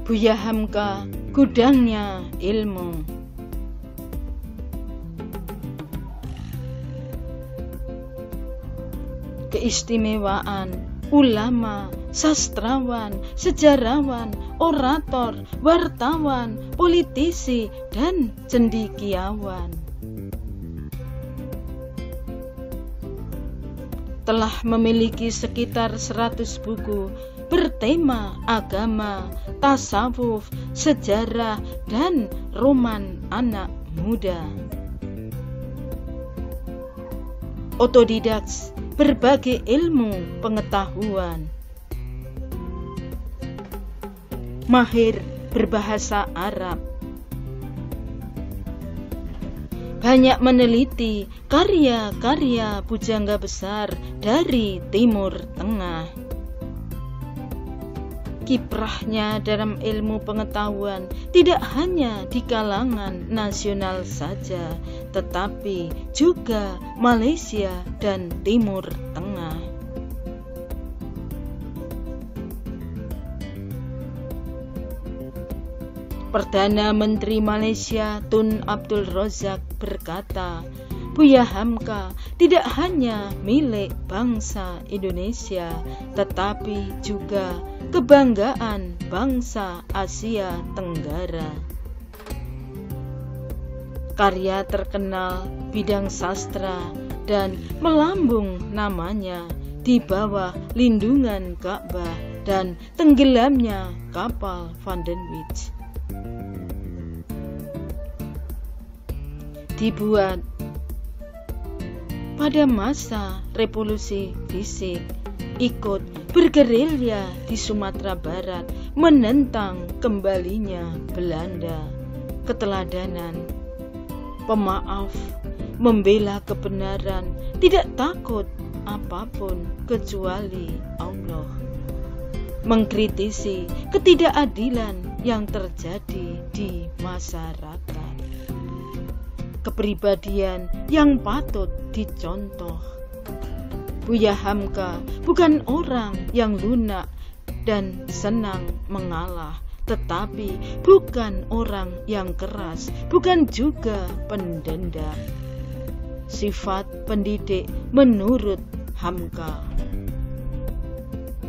Buya Hamka, gudangnya ilmu. Keistimewaan ulama, sastrawan, sejarawan, orator, wartawan, politisi, dan cendekiawan. Telah memiliki sekitar 100 buku bertema agama, tasawuf, sejarah, dan roman anak muda. Otodidak berbagai ilmu pengetahuan. Mahir berbahasa Arab. Banyak meneliti karya-karya pujangga besar dari Timur Tengah. Kiprahnya dalam ilmu pengetahuan tidak hanya di kalangan nasional saja, tetapi juga Malaysia dan Timur Tengah. Perdana Menteri Malaysia Tun Abdul Razak berkata, Buya Hamka tidak hanya milik bangsa Indonesia, tetapi juga kebanggaan bangsa Asia Tenggara. Karya terkenal bidang sastra dan melambung namanya di bawah lindungan Ka'bah dan tenggelamnya kapal Van den Wijk. Dibuat pada masa revolusi fisik, ikut bergerilya di Sumatera Barat menentang kembalinya Belanda. Keteladanan, pemaaf, membela kebenaran, tidak takut apapun kecuali Allah. Mengkritisi ketidakadilan yang terjadi di masyarakat. Kepribadian yang patut dicontoh. Buya Hamka bukan orang yang lunak dan senang mengalah, tetapi bukan orang yang keras, bukan juga pendendam. Sifat pendidik menurut Hamka: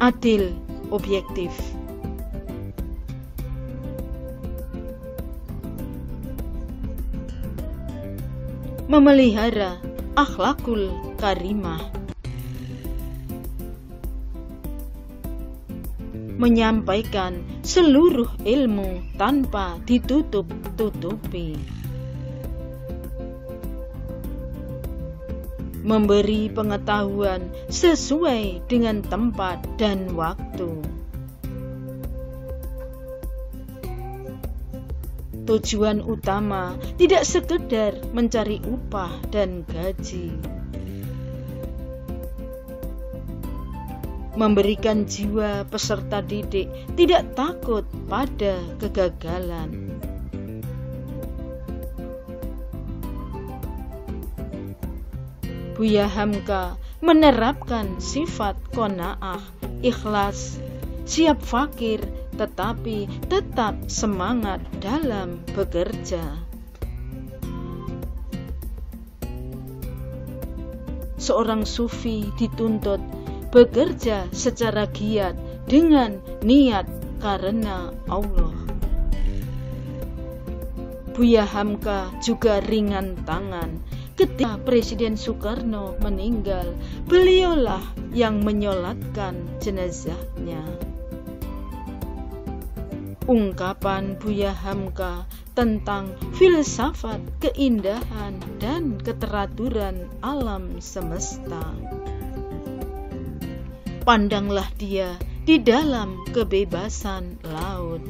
adil, objektif. Memelihara akhlakul karimah. Menyampaikan seluruh ilmu tanpa ditutup-tutupi. Memberi pengetahuan sesuai dengan tempat dan waktu. Tujuan utama tidak sekedar mencari upah dan gaji. Memberikan jiwa peserta didik tidak takut pada kegagalan. Buya Hamka menerapkan sifat qanaah, ikhlas, siap fakir, tetapi tetap semangat dalam bekerja. Seorang sufi dituntut bekerja secara giat dengan niat karena Allah. Buya Hamka juga ringan tangan. Ketika Presiden Soekarno meninggal, beliaulah yang menyolatkan jenazahnya. Ungkapan Buya Hamka tentang filsafat keindahan dan keteraturan alam semesta. Pandanglah dia di dalam kebebasan laut.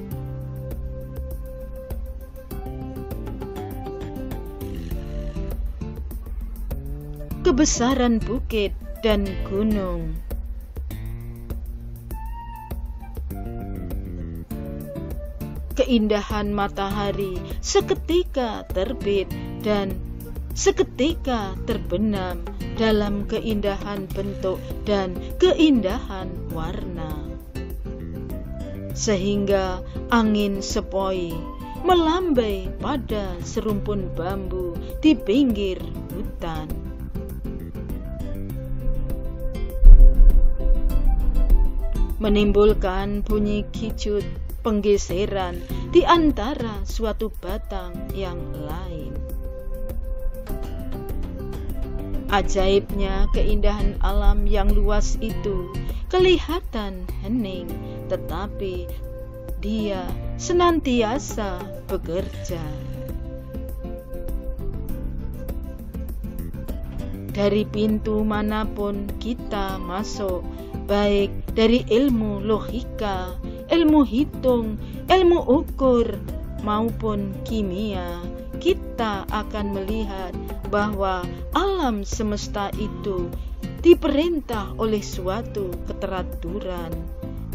Kebesaran bukit dan gunung. Keindahan matahari seketika terbit dan seketika terbenam dalam keindahan bentuk dan keindahan warna. sehingga angin sepoi melambai pada serumpun bambu di pinggir hutan. Menimbulkan bunyi kicut penggeseran di antara suatu batang yang lain. Ajaibnya keindahan alam yang luas itu kelihatan hening, tetapi dia senantiasa bekerja. Dari pintu manapun kita masuk, baik dari ilmu logika, ilmu hitung, ilmu ukur, maupun kimia, kita akan melihat bahwa alam semesta itu diperintah oleh suatu keteraturan.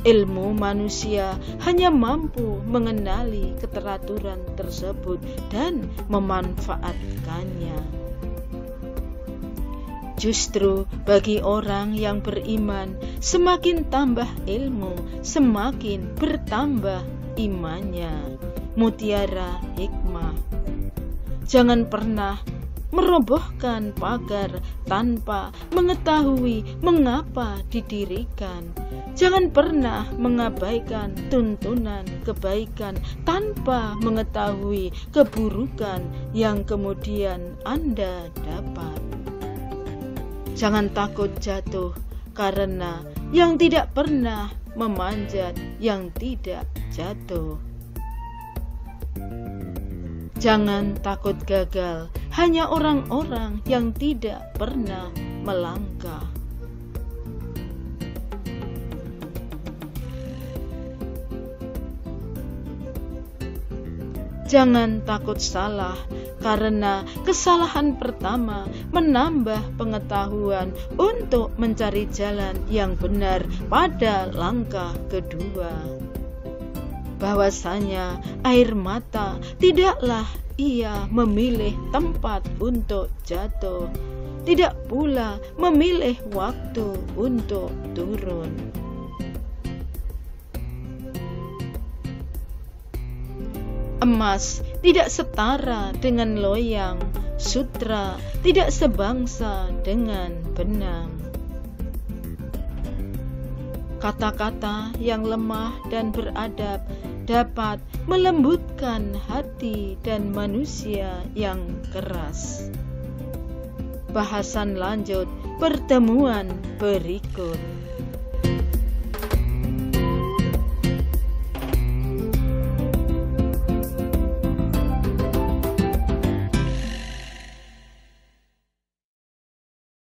Ilmu manusia hanya mampu mengenali keteraturan tersebut dan memanfaatkannya. Justru bagi orang yang beriman, semakin tambah ilmu, semakin bertambah imannya. Mutiara hikmah. Jangan pernah merobohkan pagar tanpa mengetahui mengapa didirikan. Jangan pernah mengabaikan tuntunan kebaikan tanpa mengetahui keburukan yang kemudian Anda dapat. Jangan takut jatuh, karena yang tidak pernah memanjat yang tidak jatuh. Jangan takut gagal, hanya orang-orang yang tidak pernah melangkah. Jangan takut salah, karena kesalahan pertama menambah pengetahuan untuk mencari jalan yang benar pada langkah kedua. Bahwasanya air mata tidaklah ia memilih tempat untuk jatuh, tidak pula memilih waktu untuk turun. Emas tidak setara dengan loyang, sutra tidak sebangsa dengan benang. Kata-kata yang lemah dan beradab dapat melembutkan hati dan manusia yang keras. Bahasan lanjut pertemuan berikut.